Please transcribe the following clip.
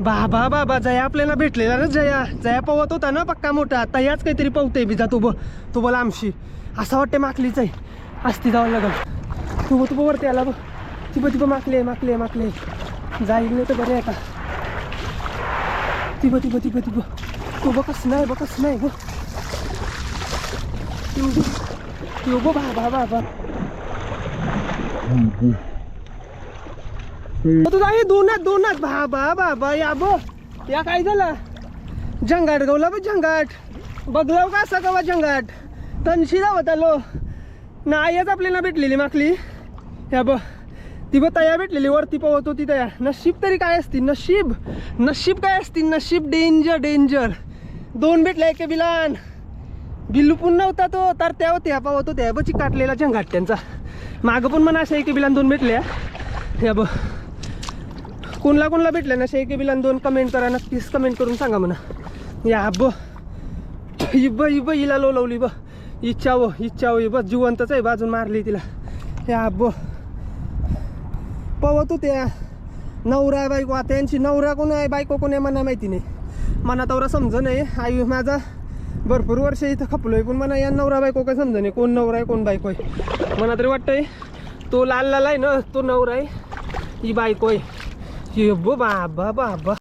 बाबा बाबा जया आपल्याला भेटलेला ना, जया पवत होता ना पक्का मोठा, आता याच काहीतरी पवते बिजा तो बोला आमशी असं वाटते माकलीच आहे, असती जावं लागल. तू वरती आला बघ, तिब माकले जाईल नाही तर बरे आता. तिब तू बकस नाही बघ तू बाबा तुझा हे दोनात बाबा या बो या काय झालं, जंगाट गवला बघ, जंगाट बघलाव का असा गवा जंगाट तनशी जावत आलो नाहीच आपल्याला भेटलेली माकली. या बघ ती बघ तया भेटलेली वरती पवत होती तया. नशीब तरी काय असती, नशीब काय असती, नशीब डेंजर. 2 भेटल्या एके बिलान, बिल्लू पण नव्हता तो तर त्या होत्या पवत होत्या बची काटलेला जंगाट त्यांचा. मागं पण म्हणा अशा एके बिलान 2 भेटल्या. या बघ कोणला भेटल्या ना एके बिलान 2 कमेंट करा, नक्कीच कमेंट करून सांगा म्हणा. या बघ हिला लोलवली बघ, इच्छाव बस जिवंतच आहे, बाजून मारली तिला. या बघ पवत होत्या, नवरा बायको. आता यांची नवरा कोण आहे बायको कोण आहे मला माहिती नाही, मना तवरा समज नाही. आई माझा भरपूर वर्ष इथं खपलोय पण मला या नवरा बायको काय समज नाही, कोण नवरा आहे कोण बायको आहे. मला तरी वाटतंय तो लाल आहे ना तो नवरा आहे, ही बायको आहे. बाबा